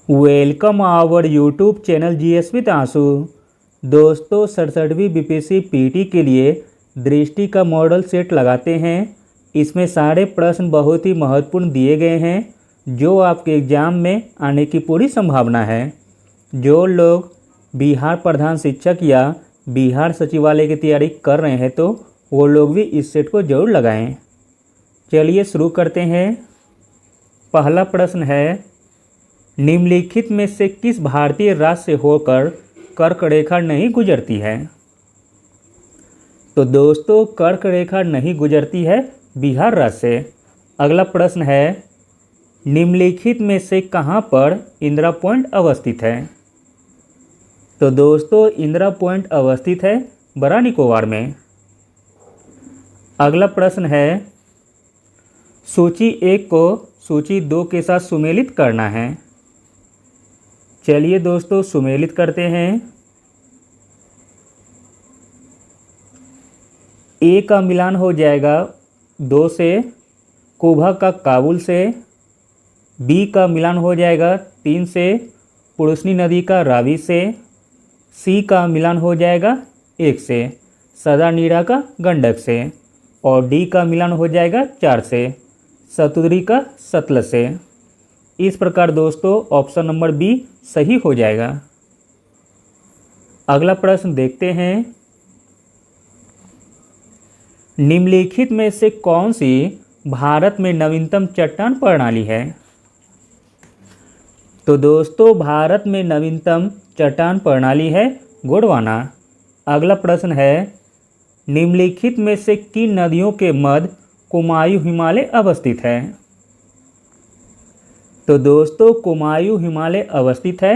Welcome our YouTube channel GS with Anshu. दोस्तों 67वीं BPSC PT के लिए दृष्टि का मॉडल सेट लगाते हैं। इसमें सारे प्रश्न बहुत ही महत्वपूर्ण दिए गए हैं जो आपके एग्ज़ाम में आने की पूरी संभावना है। जो लोग बिहार प्रधान शिक्षक या बिहार सचिवालय की तैयारी कर रहे हैं तो वो लोग भी इस सेट को जरूर लगाएं। चलिए शुरू करते हैं। पहला प्रश्न है, निम्नलिखित में से किस भारतीय राज्य से होकर कर्क रेखा नहीं गुजरती है? तो दोस्तों कर्क रेखा नहीं गुजरती है बिहार राज्य से। अगला प्रश्न है, निम्नलिखित में से कहां पर इंदिरा पॉइंट अवस्थित है? तो दोस्तों इंदिरा पॉइंट अवस्थित है बड़ा निकोबार में। अगला प्रश्न है, सूची 1 को सूची 2 के साथ सुमेलित करना है। चलिए दोस्तों सुमेलित करते हैं। ए का मिलान हो जाएगा 2 से, कुभा का काबुल से। बी का मिलान हो जाएगा 3 से, पुरुषनी नदी का रावी से। सी का मिलान हो जाएगा 1 से, सदानीरा का गंडक से। और डी का मिलान हो जाएगा 4 से, सतुद्री का सतलज से। इस प्रकार दोस्तों ऑप्शन नंबर बी सही हो जाएगा। अगला प्रश्न देखते हैं, निम्नलिखित में से कौन सी भारत में नवीनतम चट्टान प्रणाली है? तो दोस्तों भारत में नवीनतम चट्टान प्रणाली है गोंडवाना। अगला प्रश्न है, निम्नलिखित में से किन नदियों के मध्य कुमायूं हिमालय अवस्थित है? तो दोस्तों कुमायूं हिमालय अवस्थित है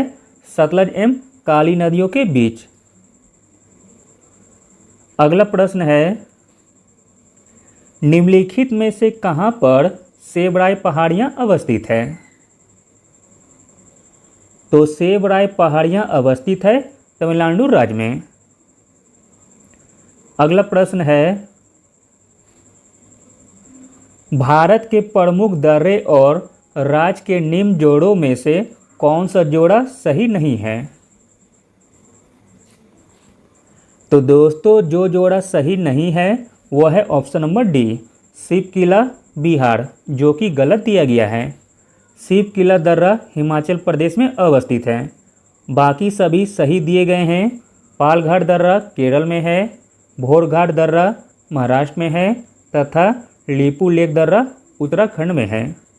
सतलज एवं काली नदियों के बीच। अगला प्रश्न है, निम्नलिखित में से कहां पर सेबराय पहाड़ियां अवस्थित है? तो सेबराय पहाड़ियां अवस्थित है तमिलनाडु राज्य में। अगला प्रश्न है, भारत के प्रमुख दर्रे और राज्य के निम्न जोड़ों में से कौन सा जोड़ा सही नहीं है? तो दोस्तों जो जोड़ा सही नहीं है वह है ऑप्शन नंबर डी, शिव किला बिहार, जो कि गलत दिया गया है। शिव किला दर्रा हिमाचल प्रदेश में अवस्थित है। बाकी सभी सही दिए गए हैं। पालघाट दर्रा केरल में है, भोरघाट दर्रा महाराष्ट्र में है तथा लीपू लेक दर्रा उत्तराखंड में है।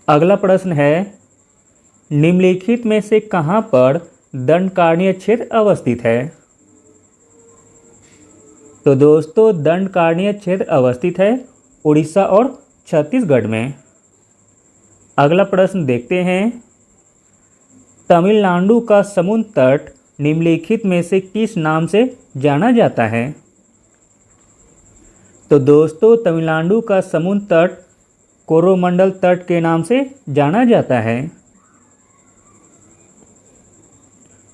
अगला प्रश्न है, निम्नलिखित में से कहां पर दंडकारण्य क्षेत्र अवस्थित है? तो दोस्तों दंडकारण्य क्षेत्र अवस्थित है उड़ीसा और छत्तीसगढ़ में। अगला प्रश्न देखते हैं, तमिलनाडु का समुद्र तट निम्नलिखित में से किस नाम से जाना जाता है? तो दोस्तों तमिलनाडु का समुद्र तट कोरोमंडल तट के नाम से जाना जाता है।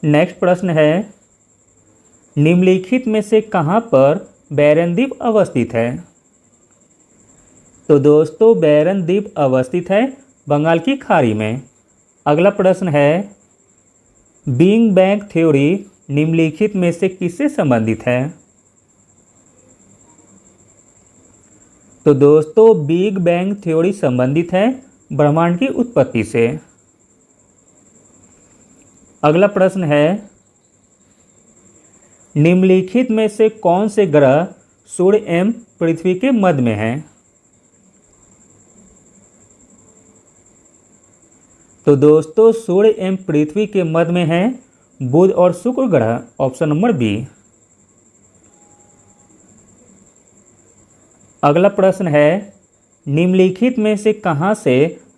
नेक्स्ट प्रश्न है, निम्नलिखित में से कहां पर बैरन द्वीप अवस्थित है? तो दोस्तों बैरन द्वीप अवस्थित है बंगाल की खाड़ी में। अगला प्रश्न है, बिग बैंग थ्योरी निम्नलिखित में से किससे संबंधित है? तो दोस्तों बिग बैंग थ्योरी संबंधित है ब्रह्मांड की उत्पत्ति से। अगला प्रश्न है, निम्नलिखित में से कौन से ग्रह सूर्य एवं पृथ्वी के मध्य में हैं? तो दोस्तों सूर्य एवं पृथ्वी के मध्य में हैं बुध और शुक्र ग्रह, ऑप्शन नंबर बी। अगला प्रश्न है, निम्नलिखित में से कहां से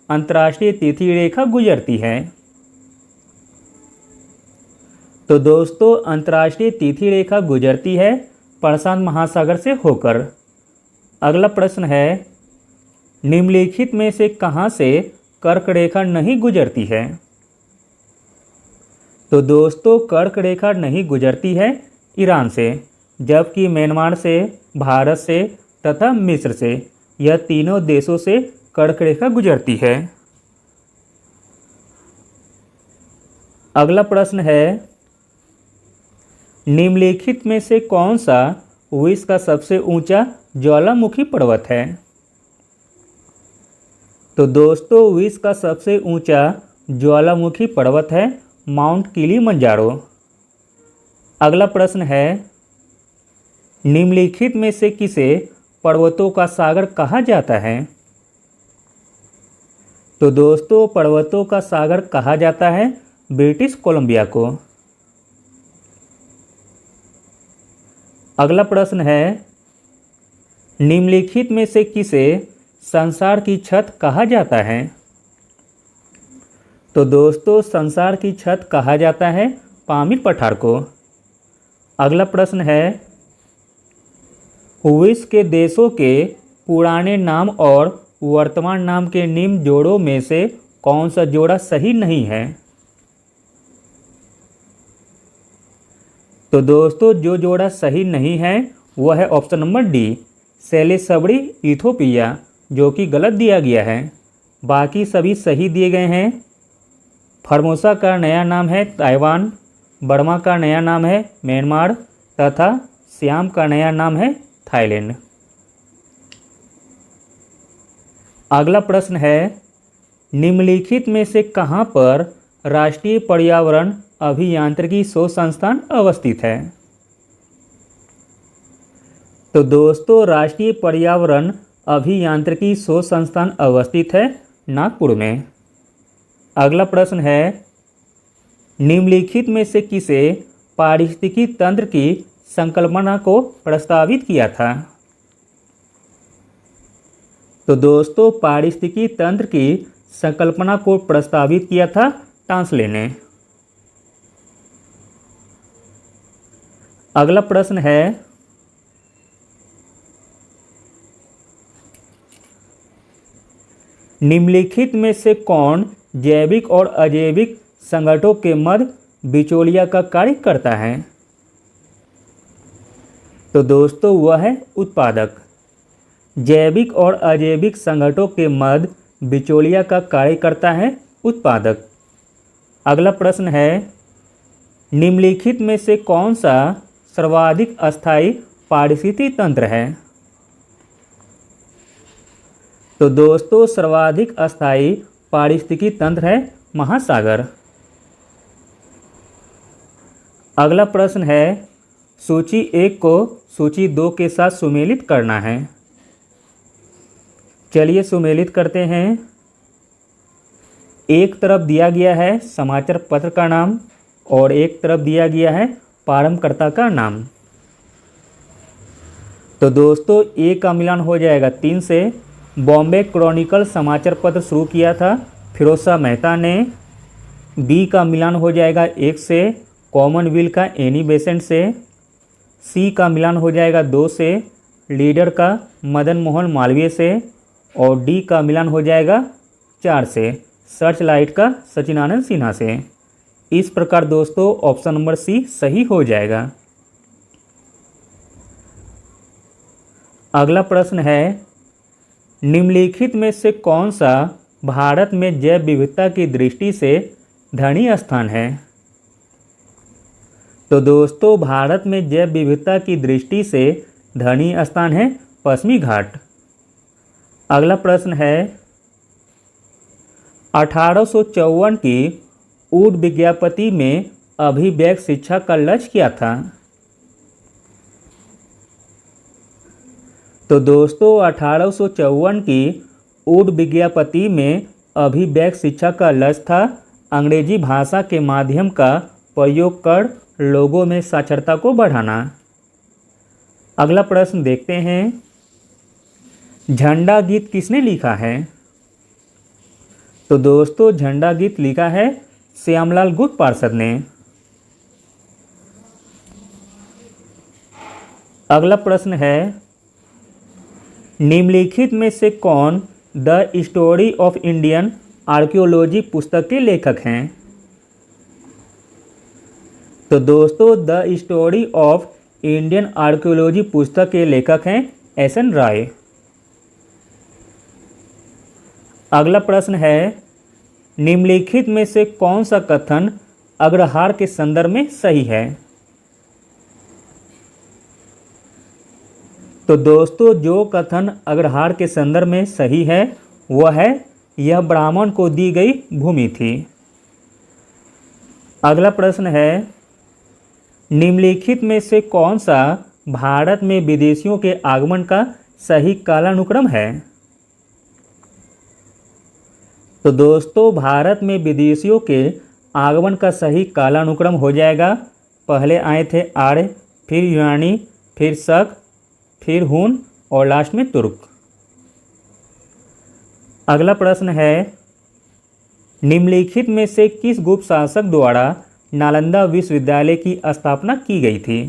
अंतर्राष्ट्रीय तिथि रेखा गुजरती है? तो दोस्तों अंतर्राष्ट्रीय तिथि रेखा गुजरती है प्रशांत महासागर से होकर। अगला प्रश्न है, निम्नलिखित में से कहां से कर्क रेखा नहीं गुजरती है? तो दोस्तों कर्क रेखा नहीं गुजरती है ईरान से, जबकि म्यांमार से, भारत से तथा मिस्र से, यह तीनों देशों से कर्क रेखा गुजरती है। अगला प्रश्न है, निम्नलिखित में से कौन सा विश्व का सबसे ऊंचा ज्वालामुखी पर्वत है? तो दोस्तों विश्व का सबसे ऊंचा ज्वालामुखी पर्वत है माउंट किलिमंजारो। अगला प्रश्न है, निम्नलिखित में से किसे पर्वतों का सागर कहा जाता है? तो दोस्तों पर्वतों का सागर कहा जाता है ब्रिटिश कोलंबिया को। अगला प्रश्न है, निम्नलिखित में से किसे संसार की छत कहा जाता है? तो दोस्तों संसार की छत कहा जाता है पामीर पठार को। अगला प्रश्न है, विश्व के देशों के पुराने नाम और वर्तमान नाम के निम्न जोड़ों में से कौन सा जोड़ा सही नहीं है? तो दोस्तों जो जोड़ा सही नहीं है वह है ऑप्शन नंबर डी, सेलेसबड़ी इथोपिया, जो कि गलत दिया गया है। बाकी सभी सही दिए गए हैं। फॉर्मोसा का नया नाम है ताइवान, बर्मा का नया नाम है म्यांमार तथा सियाम का नया नाम है थाईलैंड। अगला प्रश्न है, निम्नलिखित में से कहाँ पर राष्ट्रीय पर्यावरण अभियांत्रिकी शोध संस्थान अवस्थित है? तो दोस्तों राष्ट्रीय पर्यावरण अभियांत्रिकी शोध संस्थान अवस्थित है नागपुर में। अगला प्रश्न है, निम्नलिखित में से किसे पारिस्थितिकी तंत्र की संकल्पना को प्रस्तावित किया था? तो दोस्तों पारिस्थितिकी तंत्र की संकल्पना को प्रस्तावित किया था टांसले ने। अगला प्रश्न है, निम्नलिखित में से कौन जैविक और अजैविक संगठनों के मध्य बिचौलिया का कार्य करता है? तो दोस्तों वह है उत्पादक। जैविक और अजैविक संगठनों के मध्य बिचौलिया का कार्य करता है उत्पादक। अगला प्रश्न है, निम्नलिखित में से कौन सा सर्वाधिक अस्थायी पारिस्थितिकी तंत्र है? तो दोस्तों सर्वाधिक अस्थायी पारिस्थितिकी तंत्र है महासागर। अगला प्रश्न है, सूची 1 को सूची 2 के साथ सुमेलित करना है। चलिए सुमेलित करते हैं। एक तरफ दिया गया है समाचार पत्र का नाम और एक तरफ दिया गया है प्रारंभकर्ता का नाम। तो दोस्तों ए का मिलान हो जाएगा 3 से। बॉम्बे क्रॉनिकल समाचार पत्र शुरू किया था फिरोज शाह मेहता ने। बी का मिलान हो जाएगा 1 से, कॉमनवेल्थ का एनी बेसेंट से। सी का मिलान हो जाएगा 2 से, लीडर का मदन मोहन मालवीय से। और डी का मिलान हो जाएगा 4 से, सर्च लाइट का सचिनानंद सिन्हा से। इस प्रकार दोस्तों ऑप्शन नंबर सी सही हो जाएगा। अगला प्रश्न है, निम्नलिखित में से कौन सा भारत में जैव विविधता की दृष्टि से धनी स्थान है? तो दोस्तों भारत में जैव विविधता की दृष्टि से धनी स्थान है पश्चिमी घाट। अगला प्रश्न है, 1854 की ऊड विज्ञापति में अभिव्यक्त शिक्षा का लक्ष्य क्या था? तो दोस्तों 1854 की ऊड विज्ञापति में अभिव्यक्त शिक्षा का लक्ष्य था अंग्रेजी भाषा के माध्यम का प्रयोग कर लोगों में साक्षरता को बढ़ाना। अगला प्रश्न देखते हैं, झंडा गीत किसने लिखा है? तो दोस्तों झंडा गीत लिखा है श्यामलाल गुप्त पार्षद ने। अगला प्रश्न है, निम्नलिखित में से कौन the story of Indian archaeology पुस्तक के लेखक हैं? तो दोस्तों the story of Indian archaeology पुस्तक के लेखक हैं एस.एन. राय। अगला प्रश्न है, निम्नलिखित में से कौन सा कथन अग्रहार के संदर्भ में सही है? तो दोस्तों जो कथन अग्रहार के संदर्भ में सही है वह है यह ब्राह्मण को दी गई भूमि थी। अगला प्रश्न है निम्नलिखित में से कौन सा भारत में विदेशियों के आगमन का सही कालानुक्रम है? तो दोस्तों भारत में विदेशियों के आगमन का सही कालानुक्रम हो जाएगा, पहले आए थे आर्य, फिर यूनानी, फिर शक, फिर हुन और लास्ट में तुर्क। अगला प्रश्न है निम्नलिखित में से किस गुप्त शासक द्वारा नालंदा विश्वविद्यालय की स्थापना की गई थी?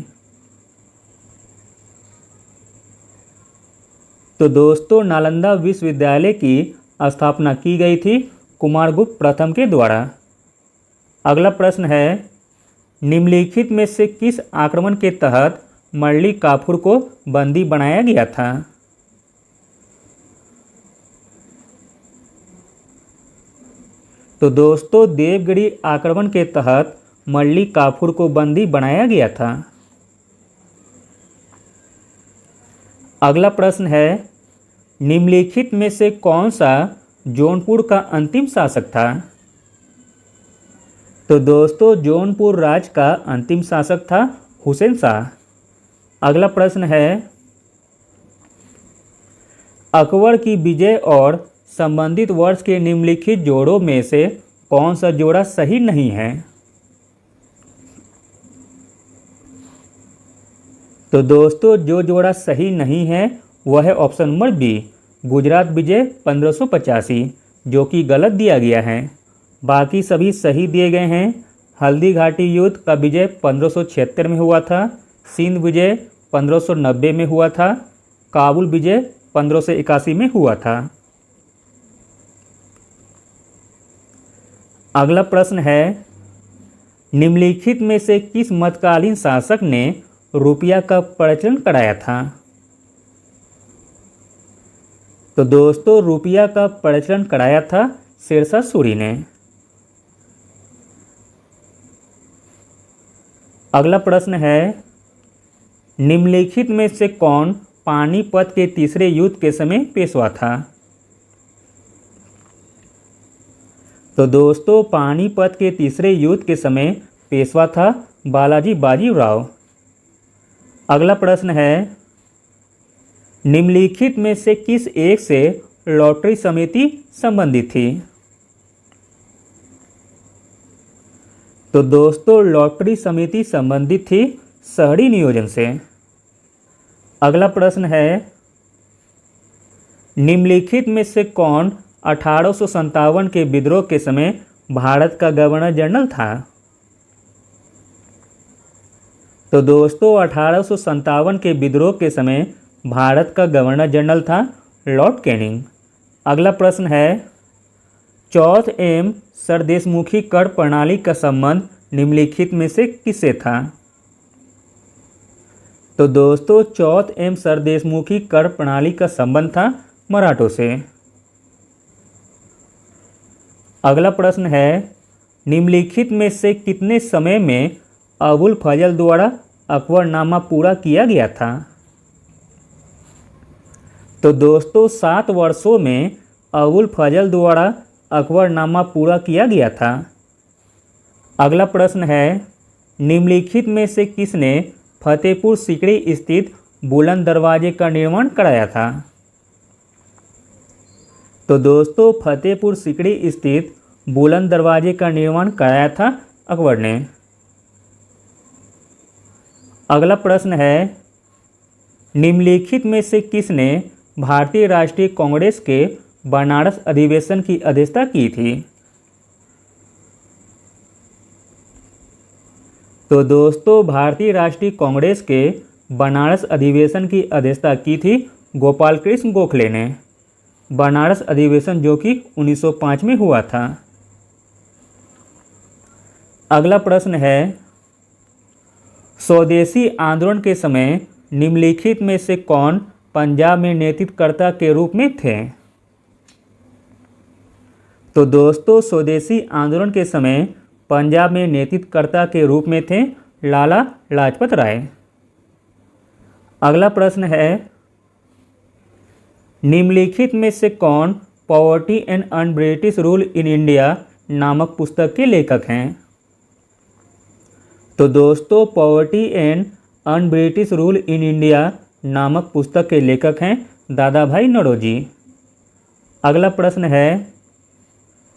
तो दोस्तों नालंदा विश्वविद्यालय की स्थापना की गई थी कुमारगुप्त प्रथम के द्वारा। अगला प्रश्न है निम्नलिखित में से किस आक्रमण के तहत मल्लिकाफुर को बंदी बनाया गया था? तो दोस्तों देवगिरी आक्रमण के तहत मल्लिकाफुर को बंदी बनाया गया था। अगला प्रश्न है निम्नलिखित में से कौन सा जौनपुर का अंतिम शासक था? तो दोस्तों जौनपुर राज्य का अंतिम शासक था हुसैन शाह। अगला प्रश्न है अकबर की विजय और संबंधित वर्ष के निम्नलिखित जोड़ों में से कौन सा जोड़ा सही नहीं है? तो दोस्तों जो जोड़ा सही नहीं है वह है ऑप्शन नंबर बी, गुजरात विजय 1585, जो कि गलत दिया गया है। बाकी सभी सही दिए गए हैं। हल्दी घाटी युद्ध का विजय 1576 में हुआ था, सिंध विजय 1590 में हुआ था, काबुल विजय 1581 में हुआ था। अगला प्रश्न है निम्नलिखित में से किस मध्यकालीन शासक ने रुपया का प्रचलन कराया था? तो दोस्तों रुपया का प्रचलन कराया था शेरशाह सूरी ने। अगला प्रश्न है निम्नलिखित में से कौन पानीपत के तीसरे युद्ध के समय पेशवा था? तो दोस्तों पानीपत के तीसरे युद्ध के समय पेशवा था बालाजी बाजीराव। अगला प्रश्न है निम्नलिखित में से किस एक से लॉटरी समिति संबंधित थी? तो दोस्तों लॉटरी समिति संबंधित थी शहरी नियोजन से। अगला प्रश्न है निम्नलिखित में से कौन 1857 के विद्रोह के समय भारत का गवर्नर जनरल था? तो दोस्तों 1857 के विद्रोह के समय भारत का गवर्नर जनरल था लॉर्ड कैनिंग। अगला प्रश्न है चौथ एवं सरदेशमुखी कर प्रणाली का संबंध निम्नलिखित में से किससे था? तो दोस्तों चौथ एवं सरदेशमुखी कर प्रणाली का संबंध था मराठों से। अगला प्रश्न है निम्नलिखित में से कितने समय में अबुल फजल द्वारा अकबरनामा पूरा किया गया था? तो दोस्तों 7 वर्षों में अबुल फजल द्वारा अकबरनामा पूरा किया गया था। अगला प्रश्न है निम्नलिखित में से किसने फतेहपुर सीकरी स्थित बुलंद दरवाजे का निर्माण कराया था? तो दोस्तों फतेहपुर सीकरी स्थित बुलंद दरवाजे का निर्माण कराया था अकबर ने। अगला प्रश्न है निम्नलिखित में से किसने भारतीय राष्ट्रीय कांग्रेस के बनारस अधिवेशन की अध्यक्षता की थी? तो दोस्तों भारतीय राष्ट्रीय कांग्रेस के बनारस अधिवेशन की अध्यक्षता की थी गोपाल कृष्ण गोखले ने। बनारस अधिवेशन जो कि 1905 में हुआ था। अगला प्रश्न है स्वदेशी आंदोलन के समय निम्नलिखित में से कौन पंजाब में नेतृत्वकर्ता के रूप में थे? तो दोस्तों स्वदेशी आंदोलन के समय पंजाब में नेतृत्वकर्ता के रूप में थे? लाला लाजपत राय। अगला प्रश्न है, निम्नलिखित में से कौन poverty and un British rule in India नामक पुस्तक के लेखक हैं? तो दोस्तों, poverty and un British rule in India नामक पुस्तक के लेखक हैं दादा भाई नौरोजी। अगला प्रश्न है,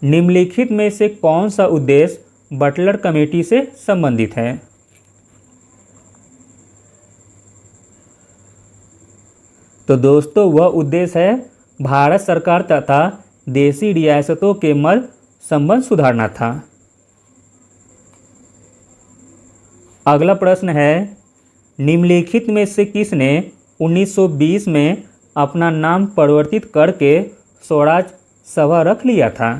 निम्नलिखित में से कौन सा उद्देश्य बटलर कमेटी से संबंधित है? तो दोस्तों, वह उद्देश्य है भारत सरकार तथा देशी रियासतों के मध्य संबंध सुधारना था। अगला प्रश्न है, निम्नलिखित में से किसने 1920 में अपना नाम परिवर्तित करके स्वराज सभा रख लिया था?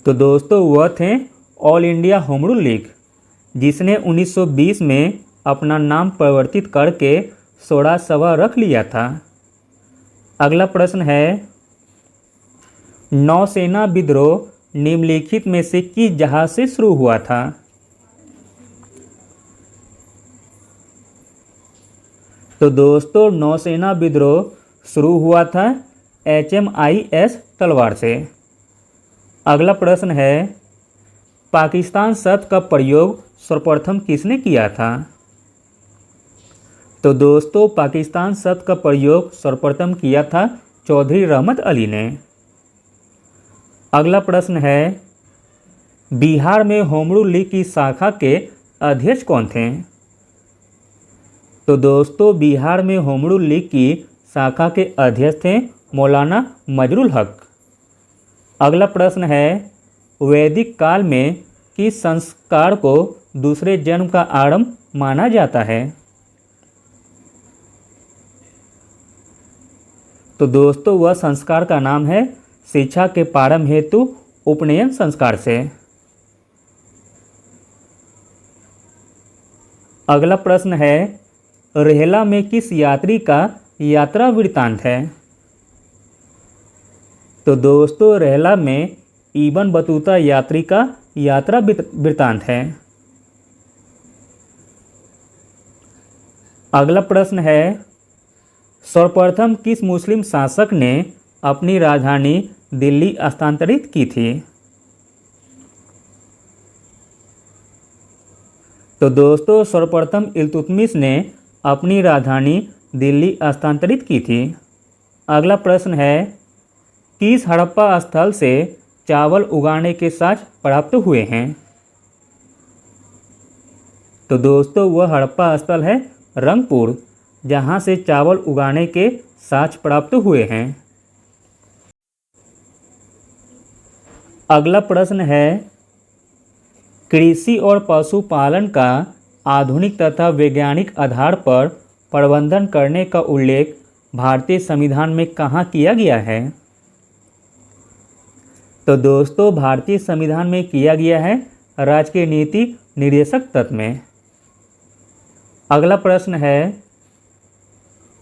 तो दोस्तों, वह थे all India home rule league, जिसने 1920 में अपना नाम परिवर्तित करके स्वराज सभा रख लिया था। अगला प्रश्न है, नौसेना विद्रोह निम्नलिखित में से किस जहाज से शुरू हुआ था? तो दोस्तों, नौसेना विद्रोह शुरू हुआ था HMIS तलवार से। अगला प्रश्न है, पाकिस्तान शब्द का प्रयोग सर्वप्रथम किसने किया था? तो दोस्तों, पाकिस्तान शब्द का प्रयोग सर्वप्रथम किया था चौधरी रहमत अली ने। अगला प्रश्न है, बिहार में होम रूल लीग की शाखा के अध्यक्ष कौन थे? तो दोस्तों, बिहार में होम रूल लीग की शाखा के अध्यक्ष थे मौलाना मजरुल हक। अगला प्रश्न है, वैदिक काल में किस संस्कार को दूसरे जन्म का आरंभ माना जाता है? तो दोस्तों, वह संस्कार का नाम है शिक्षा के प्रारंभ हेतु उपनयन संस्कार से। अगला प्रश्न है, रेहला में किस यात्री का यात्रा वृत्तांत है? तो दोस्तों, रेहला में इबन बतूता यात्री का यात्रा वृत्तांत है। अगला प्रश्न है, सर्वप्रथम किस मुस्लिम शासक ने अपनी राजधानी दिल्ली स्थानांतरित की थी? तो दोस्तों, सर्वप्रथम इल्तुतमिश ने अपनी राजधानी दिल्ली स्थानांतरित की थी। अगला प्रश्न है, किस हड़प्पा स्थल से चावल उगाने के साक्ष्य प्राप्त हुए हैं? तो दोस्तों, वह हड़प्पा स्थल है रंगपुर, जहां से चावल उगाने के साक्ष्य प्राप्त हुए हैं। अगला प्रश्न है, कृषि और पशुपालन का आधुनिक तथा वैज्ञानिक आधार पर प्रबंधन करने का उल्लेख भारतीय संविधान में कहाँ किया गया है? तो दोस्तों, भारतीय संविधान में किया गया है राजकीय नीति निर्देशक तत्व में। अगला प्रश्न है,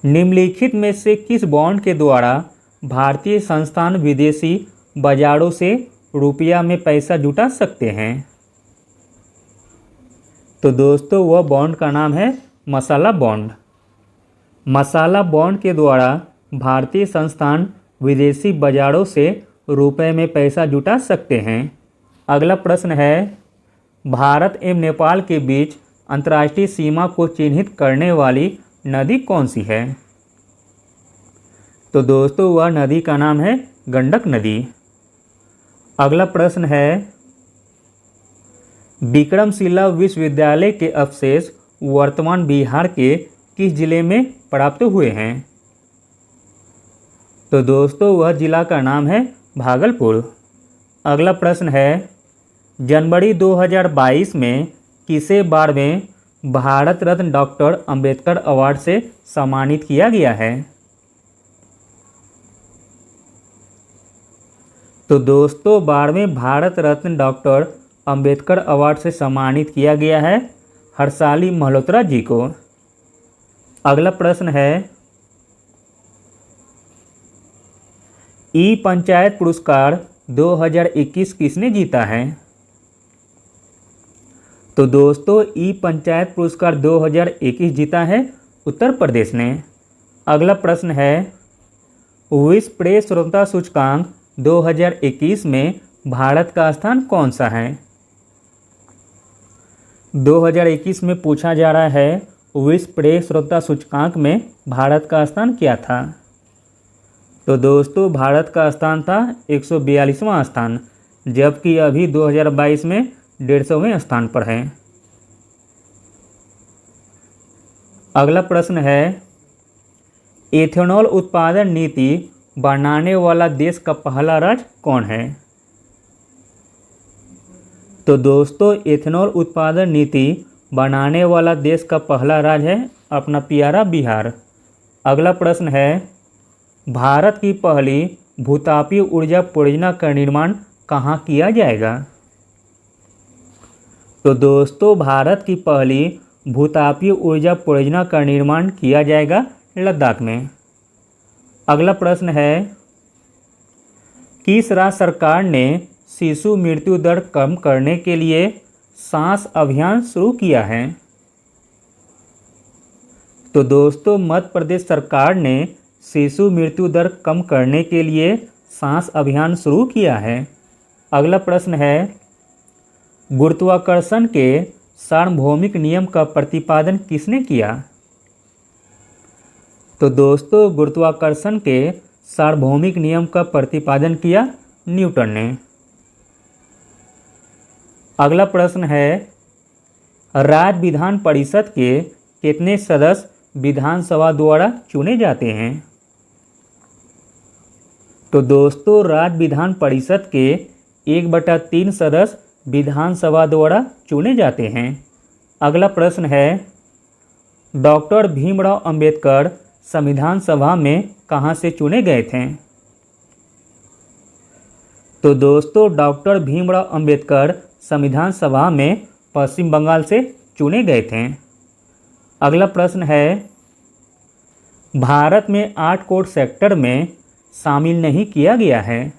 निम्नलिखित में से किस बॉन्ड के द्वारा भारतीय संस्थान विदेशी बाजारों से रुपया में पैसा जुटा सकते हैं? तो दोस्तों, वह बॉन्ड का नाम है मसाला बॉन्ड। मसाला बॉन्ड के द्वारा भारतीय संस्थान विदेशी बाजारों से रुपए में पैसा जुटा सकते हैं। अगला प्रश्न है, भारत एवं नेपाल के बीच अंतर्राष्ट्रीय सीमा को चिन्हित करने वाली नदी कौन सी है? तो दोस्तों, वह नदी का नाम है गंडक नदी। अगला प्रश्न है, विक्रमशिला विश्वविद्यालय के अवशेष वर्तमान बिहार के किस जिले में प्राप्त हुए हैं? तो दोस्तों, वह जिला का नाम है भागलपुर। अगला प्रश्न है, जनवरी 2022 में किसे 12वें भारत रत्न डॉक्टर अंबेडकर अवार्ड से सम्मानित किया गया है? तो दोस्तों, 12वें भारत रत्न डॉक्टर अंबेडकर अवार्ड से सम्मानित किया गया है हर्षाली मल्होत्रा जी को। अगला प्रश्न है, ई पंचायत पुरस्कार 2021 किसने जीता है? तो दोस्तों ई पंचायत पुरस्कार 2021 जीता है उत्तर प्रदेश ने। अगला प्रश्न है, विश्व प्रेस स्वतंत्रता सूचकांक 2021 में भारत का स्थान कौन सा है? 2021 में पूछा जा रहा है विश्व प्रेस स्वतंत्रता सूचकांक में भारत का स्थान क्या था? तो दोस्तों भारत का स्थान था 142वां स्थान, जबकि अभी 2022 में 150वें स्थान पर है। अगला प्रश्न है, एथेनॉल उत्पादन नीति बनाने वाला देश का पहला राज्य कौन है? तो दोस्तों एथेनॉल उत्पादन नीति बनाने वाला देश का पहला राज्य है अपना प्यारा बिहार। अगला प्रश्न है, भारत की पहली भूतापीय ऊर्जा परियोजना का निर्माण कहाँ किया जाएगा? तो दोस्तों भारत की पहली भूतापीय ऊर्जा परियोजना का निर्माण किया जाएगा लद्दाख में। अगला प्रश्न है, किस राज्य सरकार ने शिशु मृत्यु दर कम करने के लिए सांस अभियान शुरू किया है? तो दोस्तों मध्य प्रदेश सरकार ने शिशु मृत्यु दर कम करने के लिए सांस अभियान शुरू किया है। अगला प्रश्न है, गुरुत्वाकर्षण के सार्वभौमिक नियम का प्रतिपादन किसने किया? तो दोस्तों गुरुत्वाकर्षण के सार्वभौमिक नियम का प्रतिपादन किया न्यूटन ने। अगला प्रश्न है, राज्य विधान परिषद के कितने सदस्य विधानसभा द्वारा चुने जाते हैं? तो दोस्तों राज्य विधान परिषद के 1/3 सदस्य विधानसभा द्वारा चुने जाते हैं। अगला प्रश्न है, डॉक्टर भीमराव अंबेडकर संविधान सभा में कहाँ से चुने गए थे? तो दोस्तों डॉक्टर भीमराव अंबेडकर संविधान सभा में पश्चिम बंगाल से चुने गए थे। अगला प्रश्न है, भारत में 8 कोर सेक्टर में शामिल नहीं किया गया है।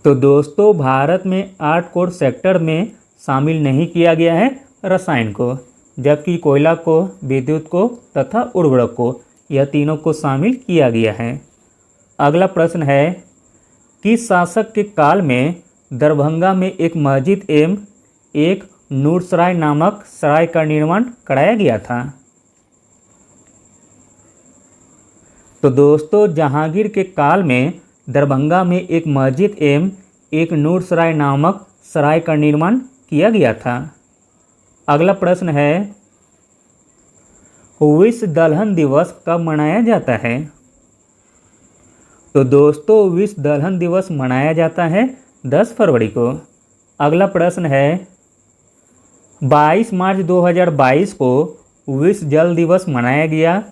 तो दोस्तों भारत में 8 कोर सेक्टर में शामिल नहीं किया गया है रसायन को, जबकि कोयला को, विद्युत को तथा उर्वरक को, यह तीनों को शामिल किया गया है। अगला प्रश्न है, किस शासक के काल में दरभंगा में एक मस्जिद एवं एक नूरसराय नामक सराय का निर्माण कराया गया था? तो दोस्तों जहांगीर के काल में दरभंगा में एक मस्जिद एवं एक नूरसराय नामक सराय का निर्माण किया गया था। अगला प्रश्न है, विश्व दलहन दिवस कब मनाया जाता है? तो दोस्तों विश्व दलहन दिवस मनाया जाता है 10 फरवरी को। अगला प्रश्न है, 22 मार्च 2022 को विश्व जल दिवस मनाया गया।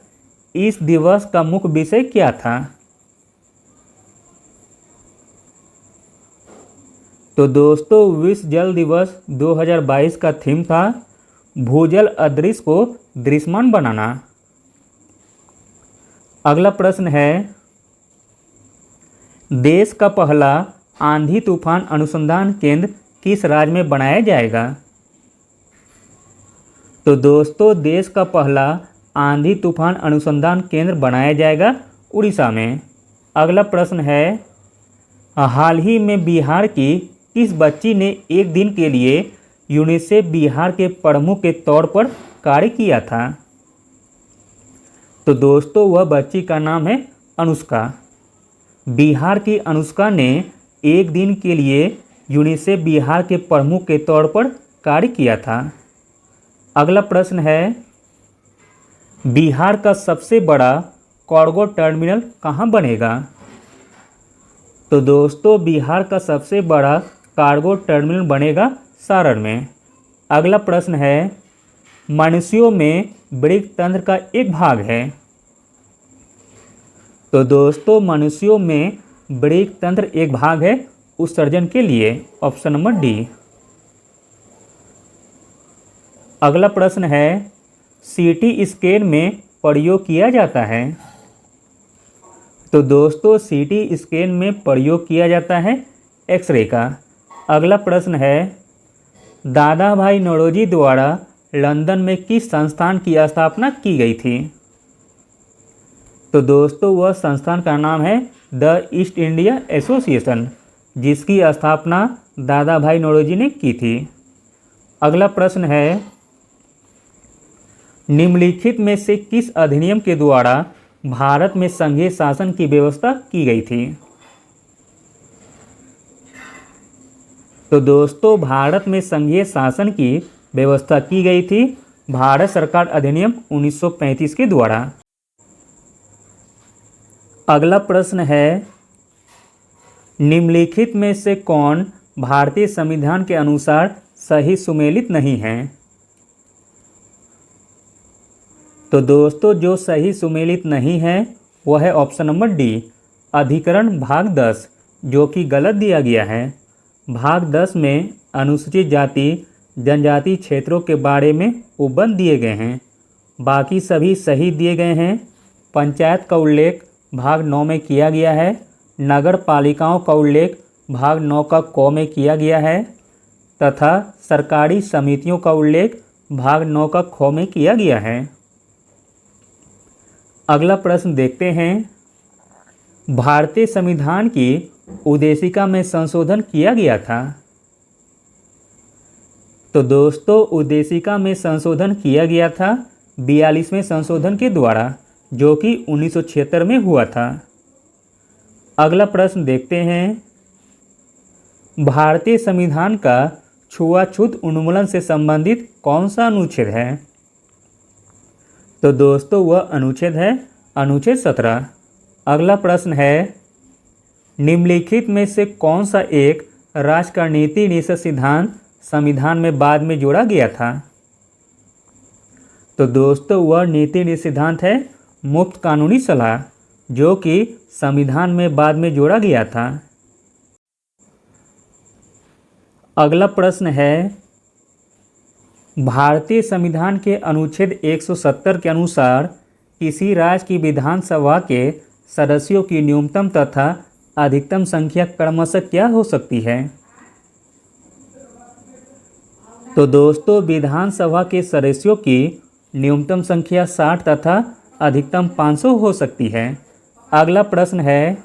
इस दिवस का मुख्य विषय क्या था? तो दोस्तों विश्व जल दिवस 2022 का थीम था भूजल अदृश्य को दृश्यमान बनाना। अगला प्रश्न है, देश का पहला आंधी तूफान अनुसंधान केंद्र किस राज्य में बनाया जाएगा? तो दोस्तों देश का पहला आंधी तूफान अनुसंधान केंद्र बनाया जाएगा उड़ीसा में। अगला प्रश्न है, हाल ही में बिहार की किस बच्ची ने एक दिन के लिए यूनिसेफ बिहार के प्रमुख के तौर पर कार्य किया था? तो दोस्तों वह बच्ची का नाम है अनुष्का। बिहार की अनुष्का ने एक दिन के लिए यूनिसेफ बिहार के प्रमुख के तौर पर कार्य किया था। अगला प्रश्न है, बिहार का सबसे बड़ा कार्गो टर्मिनल कहाँ बनेगा? तो दोस्तों बिहार का सबसे बड़ा कार्गो टर्मिनल बनेगा सारण में। अगला प्रश्न है, मनुष्यों में वृक्क तंत्र का एक भाग है। तो दोस्तों मनुष्यों में वृक्क तंत्र एक भाग है उत्सर्जन के लिए। Option number D. अगला प्रश्न है, सीटी स्कैन में प्रयोग किया जाता है। तो दोस्तों सीटी स्कैन में प्रयोग किया जाता है एक्सरे का। अगला प्रश्न है दादा भाई नौरोजी द्वारा लंदन में किस संस्थान की स्थापना की गई थी? तो दोस्तों वह संस्थान का नाम है द ईस्ट इंडिया एसोसिएशन, जिसकी स्थापना दादा भाई नौरोजी ने की थी। अगला प्रश्न है निम्नलिखित में से किस अधिनियम के द्वारा भारत में संघीय शासन की व्यवस्था की गई थी? तो दोस्तों भारत में संघीय शासन की व्यवस्था की गई थी भारत सरकार अधिनियम 1935 के द्वारा। अगला प्रश्न है निम्नलिखित में से कौन भारतीय संविधान के अनुसार सही सुमेलित नहीं है? तो दोस्तों जो सही सुमेलित नहीं है वह है ऑप्शन नंबर डी, अधिकरण भाग 10, जो कि गलत दिया गया है। भाग 10 में अनुसूचित जाति जनजाति क्षेत्रों के बारे में उपबंध दिए गए हैं, बाकी सभी सही दिए गए हैं। पंचायत का उल्लेख भाग 9 में किया गया है, नगर पालिकाओं का उल्लेख भाग 9 का क में किया गया है तथा सरकारी समितियों का उल्लेख भाग 9 का ख में किया गया है। अगला प्रश्न देखते हैं भारतीय संविधान की उद्देशिका में संशोधन किया गया था। तो दोस्तों उद्देशिका में संशोधन किया गया था 42वें संशोधन के द्वारा, जो कि 1976 में हुआ था। अगला प्रश्न देखते हैं भारतीय संविधान का छुआछूत उन्मूलन से संबंधित कौन सा अनुच्छेद है? तो दोस्तों वह अनुच्छेद है अनुच्छेद 17। अगला प्रश्न है निम्नलिखित में से कौन सा एक राजनीति निषेध सिद्धांत संविधान में बाद में जोड़ा गया था? तो दोस्तों वह नीति निषेध सिद्धांत है मुफ्त कानूनी सलाह, जो कि संविधान में बाद में जोड़ा गया था। अगला प्रश्न है भारतीय संविधान के अनुच्छेद 170 के अनुसार किसी राज्य की विधानसभा के सदस्यों की न्यूनतम तथा अधिकतम संख्या क्रमशः क्या हो सकती है? तो दोस्तों विधानसभा के सदस्यों की न्यूनतम संख्या 60 तथा अधिकतम 500 हो सकती है। अगला प्रश्न है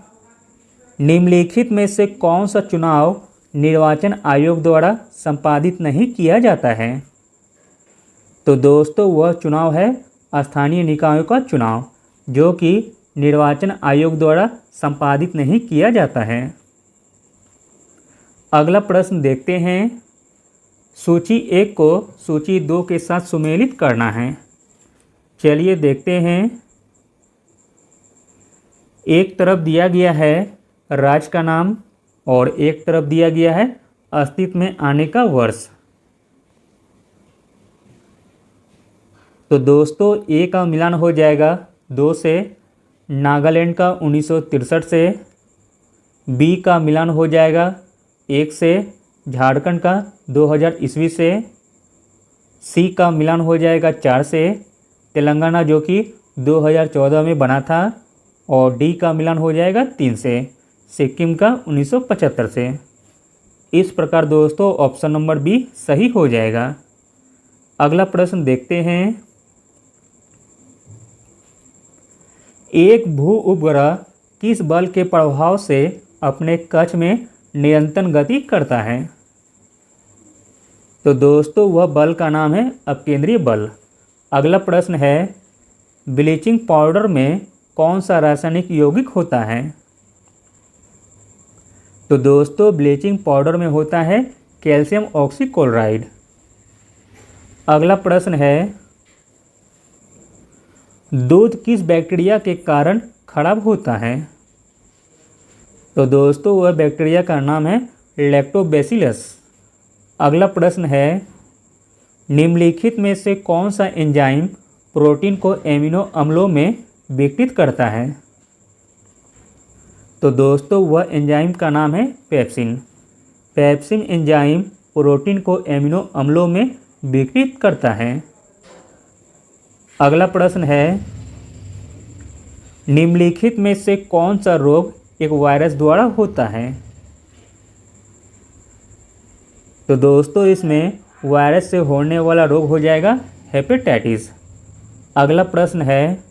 निम्नलिखित में से कौन सा चुनाव निर्वाचन आयोग द्वारा संपादित नहीं किया जाता है? तो दोस्तों वह चुनाव है स्थानीय निकायों का चुनाव, जो कि निर्वाचन आयोग द्वारा संपादित नहीं किया जाता है। अगला प्रश्न देखते हैं सूची 1 को सूची 2 के साथ सुमेलित करना है। चलिए देखते हैं। एक तरफ दिया गया है राज्य का नाम और एक तरफ दिया गया है अस्तित्व में आने का वर्ष। तो दोस्तों ए का मिलान हो जाएगा 2 से, नागालैंड का 1963 से, बी का मिलान हो जाएगा 1 से, झारखंड का 2000 ईस्वी से, सी का मिलान हो जाएगा 4 से, तेलंगाना जो कि 2014 में बना था, और डी का मिलान हो जाएगा 3 से, सिक्किम का 1975 से। इस प्रकार दोस्तों ऑप्शन नंबर बी सही हो जाएगा। अगला प्रश्न देखते हैं। एक भू उपग्रह किस बल के प्रभाव से अपने कक्ष में निरंतर गति करता है? तो दोस्तों वह बल का नाम है अपकेंद्रीय बल। अगला प्रश्न है ब्लीचिंग पाउडर में कौन सा रासायनिक यौगिक होता है? तो दोस्तों ब्लीचिंग पाउडर में होता है कैल्शियम ऑक्सीक्लोराइड। अगला प्रश्न है दूध किस बैक्टीरिया के कारण खराब होता है? तो दोस्तों वह बैक्टीरिया का नाम है लैक्टोबैसिलस। अगला प्रश्न है निम्नलिखित में से कौन सा एंजाइम प्रोटीन को एमिनो अम्लों में विघटित करता है? तो दोस्तों वह एंजाइम का नाम है पेप्सिन। पेप्सिन एंजाइम प्रोटीन को एमिनो अम्लों में विघटित करता है। अगला प्रश्न है निम्नलिखित में से कौन सा रोग एक वायरस द्वारा होता है? तो दोस्तों इसमें वायरस से होने वाला रोग हो जाएगा हेपेटाइटिस। अगला प्रश्न है,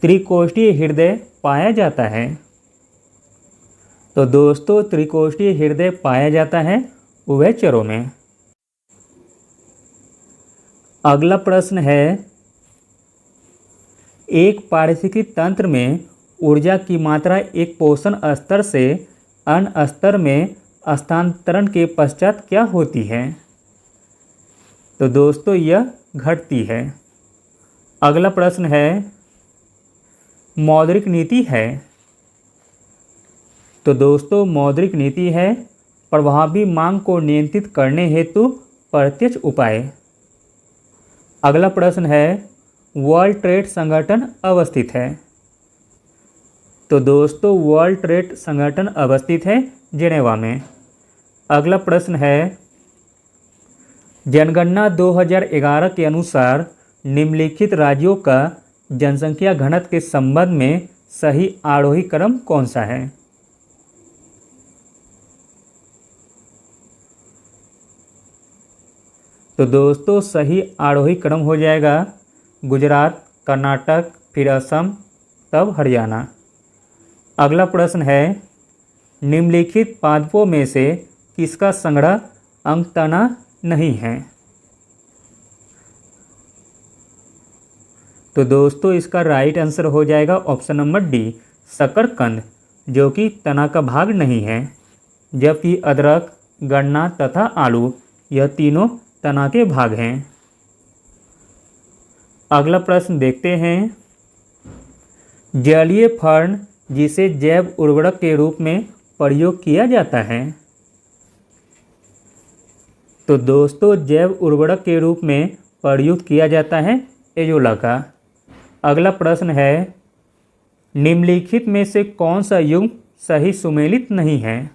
त्रिकोष्ठीय हृदय पाया जाता है? तो दोस्तों त्रिकोष्ठीय हृदय पाया जाता है उभयचरों में। अगला प्रश्न है, एक पारिस्थितिकी तंत्र में ऊर्जा की मात्रा एक पोषण स्तर से अन्य स्तर में स्थानांतरण के पश्चात क्या होती है? तो दोस्तों यह घटती है। अगला प्रश्न है, मौद्रिक नीति है? तो दोस्तों मौद्रिक नीति है प्रभावी मांग को नियंत्रित करने हेतु प्रत्यक्ष उपाय। अगला प्रश्न है, वर्ल्ड ट्रेड संगठन अवस्थित है? तो दोस्तों वर्ल्ड ट्रेड संगठन अवस्थित है जेनेवा में। अगला प्रश्न है, जनगणना 2011 के अनुसार निम्नलिखित राज्यों का जनसंख्या घनत्व के संबंध में सही आरोही क्रम कौन सा है? तो दोस्तों सही आरोही क्रम हो जाएगा गुजरात, कर्नाटक, फिर असम, तब हरियाणा। अगला प्रश्न है, निम्नलिखित पादपों में से किसका संग्रह अंकतना नहीं है? तो दोस्तों इसका राइट आंसर हो जाएगा ऑप्शन नंबर डी, शकरकंद, जो कि तना का भाग नहीं है, जबकि अदरक, गन्ना तथा आलू यह तीनों तना के भाग हैं। अगला प्रश्न देखते हैं, जलीय फर्न जिसे जैव उर्वरक के रूप में प्रयोग किया जाता है? तो दोस्तों जैव उर्वरक के रूप में प्रयुक्त किया जाता है एजोला का। अगला प्रश्न है, निम्नलिखित में से कौन सा युग्म सही सुमेलित नहीं है?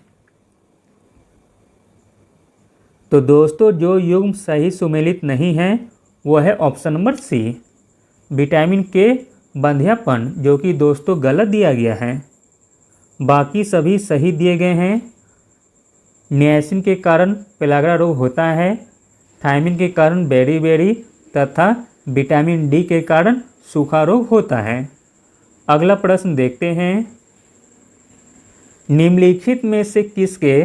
तो दोस्तों जो युग्म सही सुमेलित नहीं है वह है ऑप्शन नंबर सी, विटामिन के बंध्यापन, जो कि दोस्तों गलत दिया गया है। बाकी सभी सही दिए गए हैं। नियासिन के कारण पेलाग्रा रोग होता है, थायमिन के कारण बेरी तथा विटामिन डी के कारण सूखा रोग होता है। अगला प्रश्न देखते हैं, निम्नलिखित में से किसके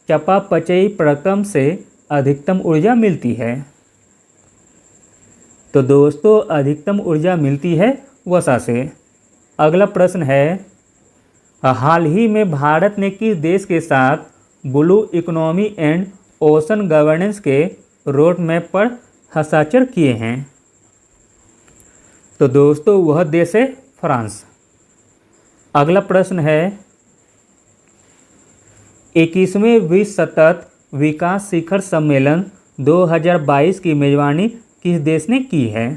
चयापचयी प्रक्रम से अधिकतम ऊर्जा मिलती है? तो दोस्तों अधिकतम ऊर्जा मिलती है वसा से। अगला प्रश्न है, हाल ही में भारत ने किस देश के साथ blue economy and ocean governance के रोड मैप पर हस्ताक्षर किए हैं? तो दोस्तों वह देश है फ्रांस। अगला प्रश्न है, 21वें विश्व सतत विकास शिखर सम्मेलन 2022 की मेजबानी किस देश ने की है?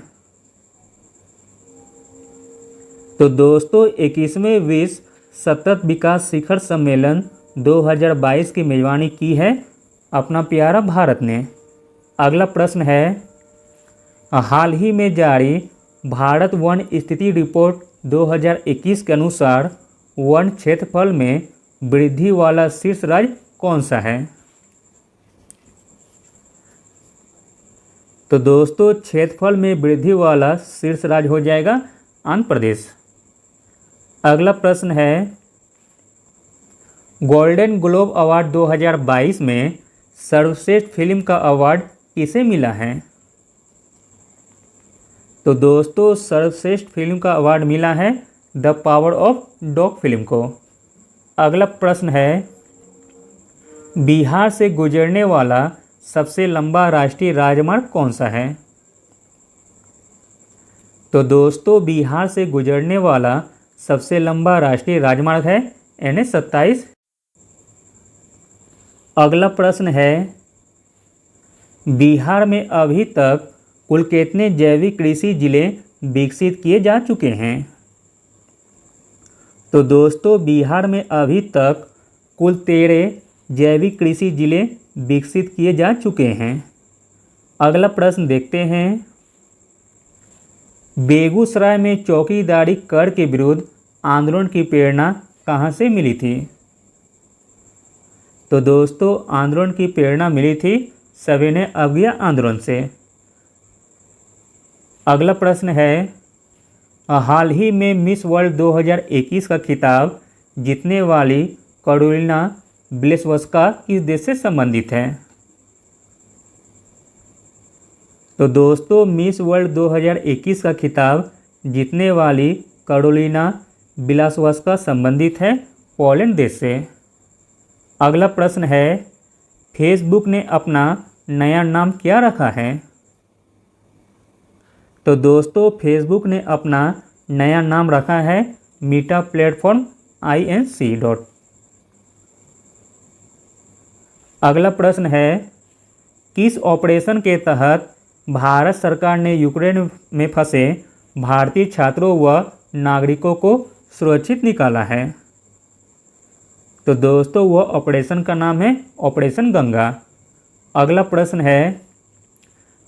तो दोस्तों 21वें विश्व सतत विकास शिखर सम्मेलन 2022 की मेजबानी की है अपना प्यारा भारत ने। अगला प्रश्न है, हाल ही में जारी भारत वन स्थिति रिपोर्ट 2021 के अनुसार वन क्षेत्रफल में वृद्धि वाला शीर्ष राज्य कौन सा है? तो दोस्तों क्षेत्रफल में वृद्धि वाला शीर्ष राज्य हो जाएगा आंध्र प्रदेश। अगला प्रश्न है, गोल्डन ग्लोब अवार्ड 2022 में सर्वश्रेष्ठ फिल्म का अवार्ड किसे मिला है? तो दोस्तों सर्वश्रेष्ठ फिल्म का अवार्ड मिला है the power of dog film को। अगला प्रश्न है, बिहार से गुजरने वाला सबसे लंबा राष्ट्रीय राजमार्ग कौन सा है? तो दोस्तों बिहार से गुजरने वाला सबसे लंबा राष्ट्रीय राजमार्ग है NH-27। अगला प्रश्न है, बिहार में अभी तक कुल कितने जैविक कृषि जिले विकसित किए जा चुके हैं? तो दोस्तों बिहार में अभी तक कुल 13 जैविक कृषि जिले विकसित किए जा चुके हैं। अगला प्रश्न देखते हैं, बेगूसराय में चौकीदारी कर के विरुद्ध आंदोलन की प्रेरणा कहाँ से मिली थी? तो दोस्तों आंदोलन की प्रेरणा मिली थी सविनय अवज्ञा आंदोलन से। अगला प्रश्न है, हाल ही में मिस वर्ल्ड 2021 का खिताब जीतने वाली कैरोलिना ब्लिस्वस्का किस देश से संबंधित है? तो दोस्तों मिस वर्ल्ड 2021 का खिताब जीतने वाली कैरोलिना ब्लिस्वस्का संबंधित है पोलैंड देश से। अगला प्रश्न है, फेसबुक ने अपना नया नाम क्या रखा है? तो दोस्तों फेसबुक ने अपना नया नाम रखा है मीटा प्लेटफॉर्म INC. अगला प्रश्न है, किस ऑपरेशन के तहत भारत सरकार ने यूक्रेन में फंसे भारतीय छात्रों व नागरिकों को सुरक्षित निकाला है? तो दोस्तों वह ऑपरेशन का नाम है ऑपरेशन गंगा। अगला प्रश्न है,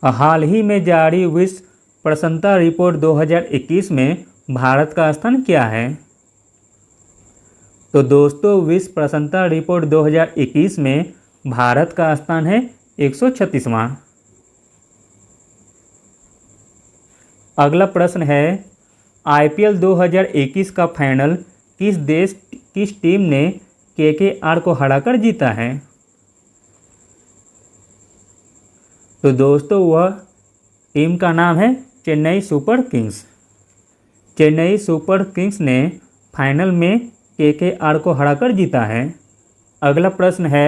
हाल ही में जारी विश्व प्रसन्नता रिपोर्ट 2021 में भारत का स्थान क्या है? तो दोस्तों विश्व प्रसन्नता रिपोर्ट 2021 में भारत का स्थान है 136वां। अगला प्रश्न है, IPL 2021 का फाइनल किस टीम ने KKR को हराकर जीता है? तो दोस्तों वह टीम का नाम है Chennai super Kings. Chennai super Kings ने फाइनल में KKR को हराकर जीता है। अगला प्रश्न है,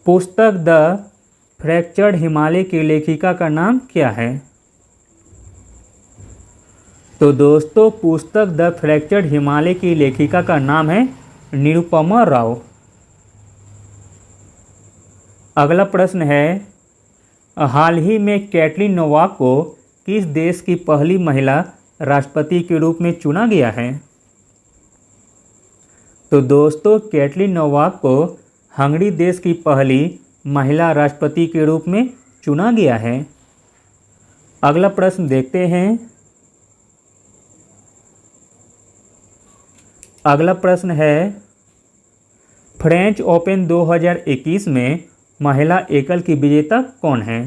पुस्तक द फ्रैक्चर्ड हिमालय की लेखिका का नाम क्या है? तो दोस्तों पुस्तक द फ्रैक्चर्ड हिमालय की लेखिका का नाम है निरुपमा राव। अगला प्रश्न है, हाल ही में कैटरीन नोवाक को किस देश की पहली महिला राष्ट्रपति के रूप में चुना गया है? तो दोस्तों कैटरीन नोवाक को हंगरी देश की पहली महिला राष्ट्रपति के रूप में चुना गया है। अगला प्रश्न देखते हैं। अगला प्रश्न है, फ्रेंच ओपन 2021 में महिला एकल की विजेता कौन है?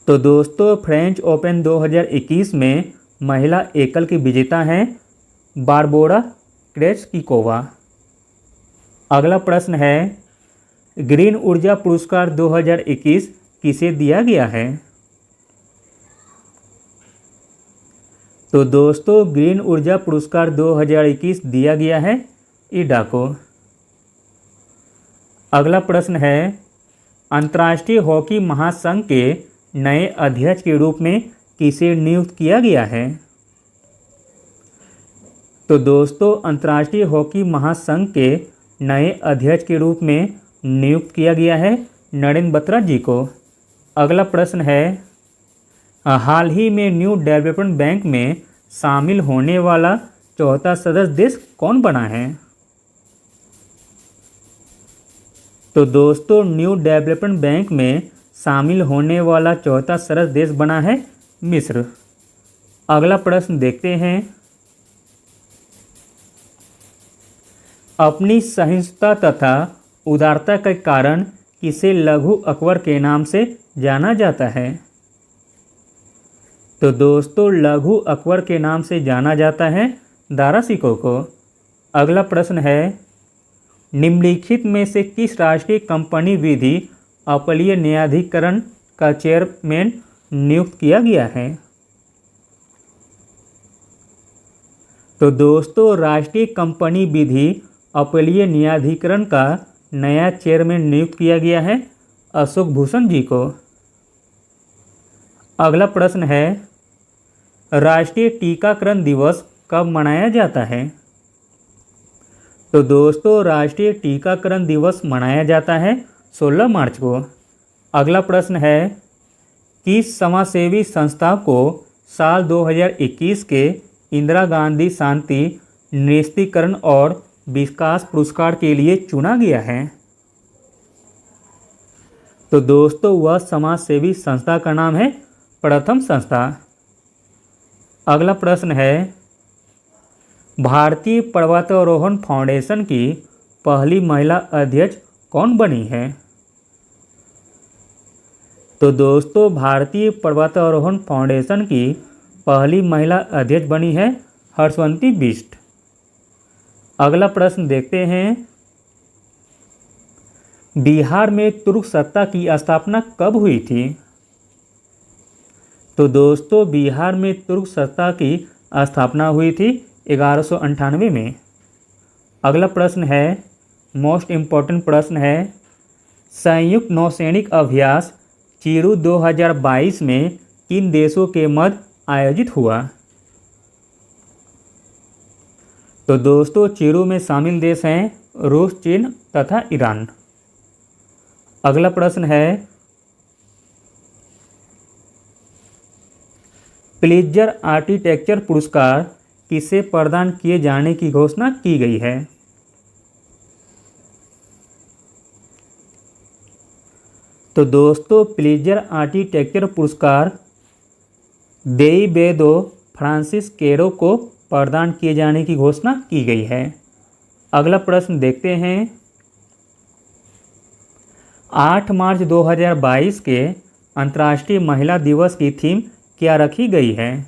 तो दोस्तों फ्रेंच ओपन 2021 में महिला एकल की विजेता हैं बारबोरा क्रेट्स्किकोवा। अगला प्रश्न है, ग्रीन ऊर्जा पुरस्कार 2021 किसे दिया गया है? तो दोस्तों ग्रीन ऊर्जा पुरस्कार 2021 दिया गया है ईडा को। अगला प्रश्न है, अंतर्राष्ट्रीय हॉकी महासंघ के नए अध्यक्ष के रूप में किसे नियुक्त किया गया है? तो दोस्तों अंतर्राष्ट्रीय हॉकी महासंघ के नए अध्यक्ष के रूप में नियुक्त किया गया है नरेंद्र बत्रा जी को। अगला प्रश्न है, हाल ही में न्यू डेवलपमेंट बैंक में शामिल होने वाला चौथा सदस्य देश कौन बना है? तो दोस्तों न्यू डेवलपमेंट बैंक में शामिल होने वाला चौथा सदस्य देश बना है मिस्र। अगला प्रश्न देखते हैं। अपनी सहिष्णुता तथा उदारता के कारण किसे लघु अकबर के नाम से जाना जाता है? तो दोस्तों लघु अकबर के नाम से जाना जाता है दारा शिकोह को। अगला प्रश्न है, निम्नलिखित में से किस राष्ट्रीय कंपनी विधि अपीलीय न्यायाधिकरण का चेयरमैन नियुक्त किया गया है? तो दोस्तों राष्ट्रीय कंपनी विधि अपीलीय न्यायाधिकरण का नया चेयरमैन नियुक्त किया गया है अशोक भूषण जी को। अगला प्रश्न है, राष्ट्रीय टीकाकरण दिवस कब मनाया जाता है? तो दोस्तों राष्ट्रीय टीकाकरण दिवस मनाया जाता है 16 मार्च को। अगला प्रश्न है, किस समाजसेवी संस्था को साल 2021 के इंदिरा गांधी शांति निरस्त्रीकरण और विकास पुरस्कार के लिए चुना गया है? तो दोस्तों वह समाज सेवी संस्था का नाम है प्रथम संस्था। अगला प्रश्न है, भारतीय पर्वतारोहण फाउंडेशन की पहली महिला अध्यक्ष कौन बनी है? तो दोस्तों भारतीय पर्वतारोहण फाउंडेशन की पहली महिला अध्यक्ष बनी है हर्षवंती बिष्ट। अगला प्रश्न देखते हैं, बिहार में तुर्क सत्ता की स्थापना कब हुई थी? तो दोस्तों बिहार में तुर्क सत्ता की स्थापना हुई थी 1198 में। अगला प्रश्न है, मोस्ट इम्पॉर्टेंट प्रश्न है, संयुक्त नौसैनिक अभ्यास चीरू 2022 में किन देशों के मध्य आयोजित हुआ? तो दोस्तों चीरू में शामिल देश हैं रूस, चीन तथा ईरान। अगला प्रश्न है, प्लित्जर आर्किटेक्चर पुरस्कार किसे प्रदान किए जाने की घोषणा की गई है? तो दोस्तों प्लित्जर आर्किटेक्चर पुरस्कार देइवेदो फ्रांसिस केरो को प्रदान किए जाने की घोषणा की गई है। अगला प्रश्न देखते हैं, 8 मार्च 2022 के अंतर्राष्ट्रीय महिला दिवस की थीम क्या रखी गई है?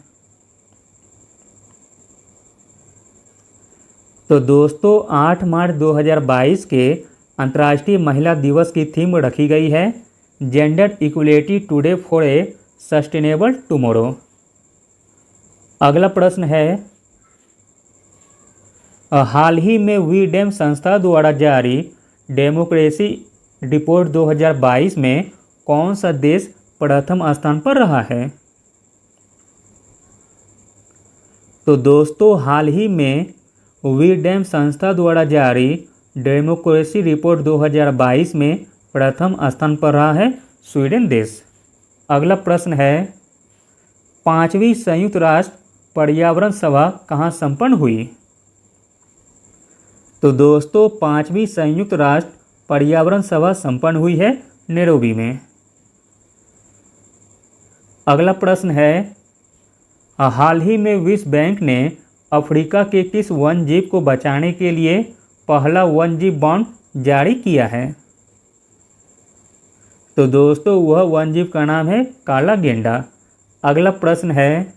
तो दोस्तों 8 मार्च 2022 के अंतर्राष्ट्रीय महिला दिवस की थीम रखी गई है gender equality today for a sustainable tomorrow. अगला प्रश्न है, हाल ही में वी-डेम संस्था द्वारा जारी डेमोक्रेसी रिपोर्ट 2022 में कौन सा देश प्रथम स्थान पर रहा है? तो दोस्तों हाल ही में वी-डेम संस्था द्वारा जारी डेमोक्रेसी रिपोर्ट 2022 में प्रथम स्थान पर रहा है स्वीडन देश। अगला प्रश्न है, 5वीं संयुक्त राष्ट्र पर्यावरण सभा कहाँ संपन्न हुई? तो दोस्तों 5वीं संयुक्त राष्ट्र पर्यावरण सभा संपन्न हुई है नैरोबी में। अगला प्रश्न है, हाल ही में विश्व बैंक ने अफ्रीका के किस वन जीव को बचाने के लिए पहला वन जीव बॉन्ड जारी किया है? तो दोस्तों वह वन जीव का नाम है काला गेंडा। अगला प्रश्न है,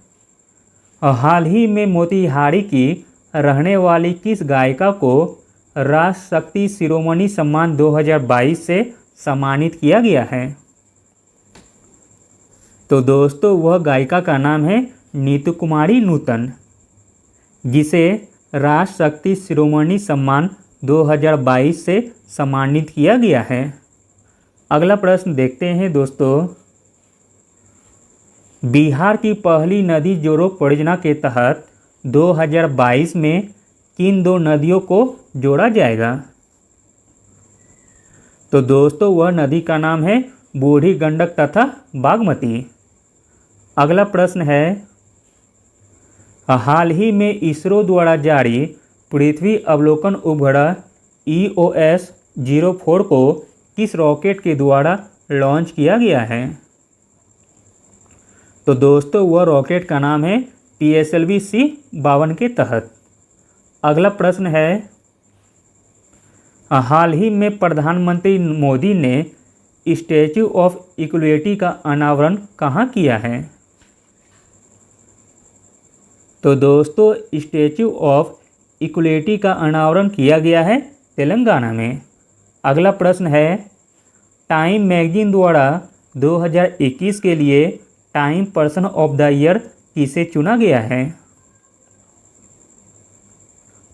हाल ही में मोतिहारी की रहने वाली किस गायिका को राष्ट्र शक्ति शिरोमणि सम्मान 2022 से सम्मानित किया गया है? तो दोस्तों वह गायिका का नाम है नीतू कुमारी नूतन, जिसे राष्ट्र शक्ति शिरोमणि सम्मान 2022 से सम्मानित किया गया है। अगला प्रश्न देखते हैं दोस्तों, बिहार की पहली नदी जोड़ो परियोजना के तहत 2022 में किन दो नदियों को जोड़ा जाएगा? तो दोस्तों वह नदी का नाम है बूढ़ी गंडक तथा बागमती। अगला प्रश्न है, हाल ही में इसरो द्वारा जारी पृथ्वी अवलोकन उपग्रह EOS-04 को किस रॉकेट के द्वारा लॉन्च किया गया है? तो दोस्तों वह रॉकेट का नाम है PSLV-C52 के तहत। अगला प्रश्न है, हाल ही में प्रधानमंत्री मोदी ने स्टैच्यू ऑफ इक्वलिटी का अनावरण कहाँ किया है? तो दोस्तों स्टैच्यू ऑफ इक्वलिटी का अनावरण किया गया है तेलंगाना में। अगला प्रश्न है, टाइम मैगजीन द्वारा 2021 के लिए time person of the year किसे चुना गया है?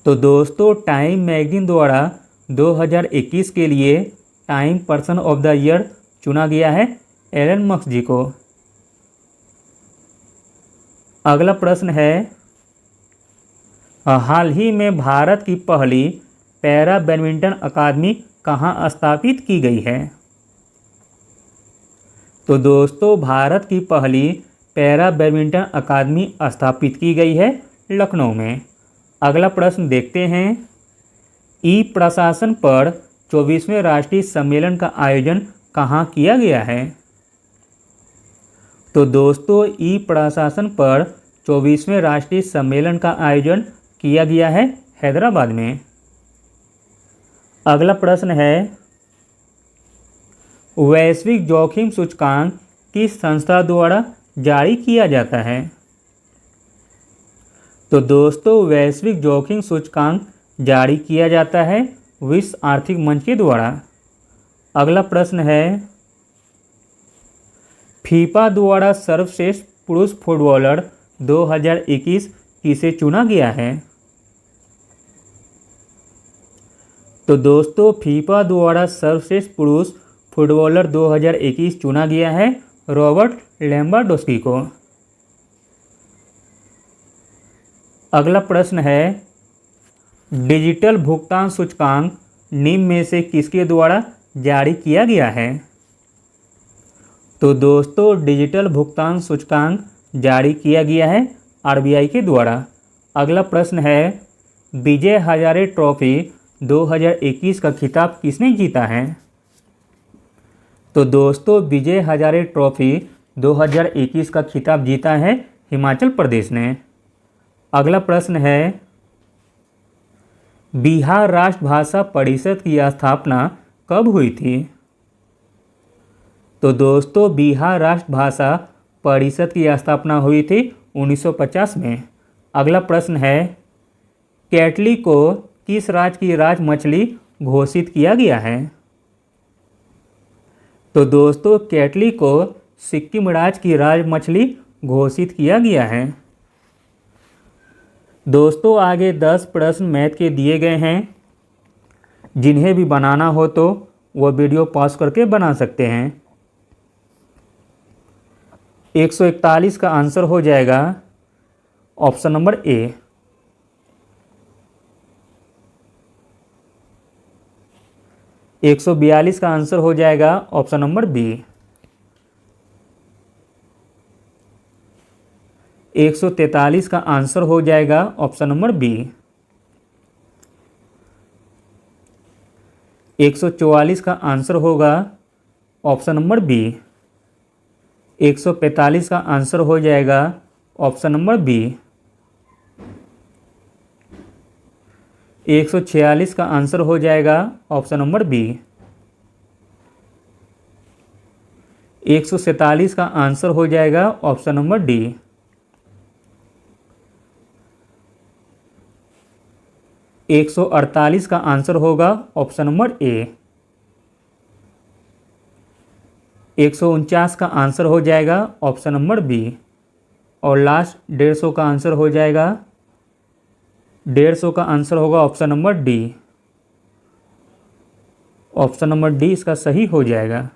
तो दोस्तों टाइम मैगजीन द्वारा 2021 के लिए time person of the year चुना गया है एलन मस्क जी को। अगला प्रश्न है, हाल ही में भारत की पहली पैरा बैडमिंटन अकादमी कहाँ स्थापित की गई है? तो दोस्तों भारत की पहली पैरा बैडमिंटन अकादमी स्थापित की गई है लखनऊ में। अगला प्रश्न देखते हैं, ई प्रशासन पर 24वें राष्ट्रीय सम्मेलन का आयोजन कहाँ किया गया है? तो दोस्तों ई प्रशासन पर 24वें राष्ट्रीय सम्मेलन का आयोजन किया गया है हैदराबाद में। अगला प्रश्न है, वैश्विक जोखिम सूचकांक किस संस्था द्वारा जारी किया जाता है? तो दोस्तों वैश्विक जोखिम सूचकांक जारी किया जाता है विश्व आर्थिक मंच के द्वारा। अगला प्रश्न है, फीफा द्वारा सर्वश्रेष्ठ पुरुष फुटबॉलर 2021 किसे चुना गया है? तो दोस्तों फीफा द्वारा सर्वश्रेष्ठ पुरुष फुटबॉलर 2021 चुना गया है रॉबर्ट लेवांडोव्स्की को। अगला प्रश्न है, डिजिटल भुगतान सूचकांक निम्न में से किसके द्वारा जारी किया गया है? तो दोस्तों डिजिटल भुगतान सूचकांक जारी किया गया है आरबीआई के द्वारा। अगला प्रश्न है, विजय हजारे ट्रॉफी 2021 का खिताब किसने जीता है? तो दोस्तों विजय हजारे ट्रॉफी 2021 का खिताब जीता है हिमाचल प्रदेश ने। अगला प्रश्न है, बिहार राष्ट्रभाषा परिषद की स्थापना कब हुई थी? तो दोस्तों बिहार राष्ट्रभाषा परिषद की स्थापना हुई थी 1950 में। अगला प्रश्न है, कैटली को किस राज्य की राज मछली घोषित किया गया है? तो दोस्तों कैटली को सिक्किम राज्य की राज मछली घोषित किया गया है। दोस्तों आगे 10 प्रश्न मैथ के दिए गए हैं, जिन्हें भी बनाना हो तो वह वीडियो पॉज करके बना सकते हैं। 141 का आंसर हो जाएगा ऑप्शन नंबर ए। 142 का आंसर हो जाएगा ऑप्शन नंबर बी। 143 का आंसर हो जाएगा ऑप्शन नंबर बी। 144 का आंसर होगा ऑप्शन नंबर बी। 145 का आंसर हो जाएगा ऑप्शन नंबर बी। 146 का आंसर हो जाएगा ऑप्शन नंबर बी। 147 का आंसर हो जाएगा ऑप्शन नंबर डी। 148 का आंसर होगा ऑप्शन नंबर ए। 149 का आंसर हो जाएगा ऑप्शन नंबर बी। और लास्ट 150 का आंसर हो जाएगा 150 का आंसर होगा option number D. Option number D इसका सही हो जाएगा।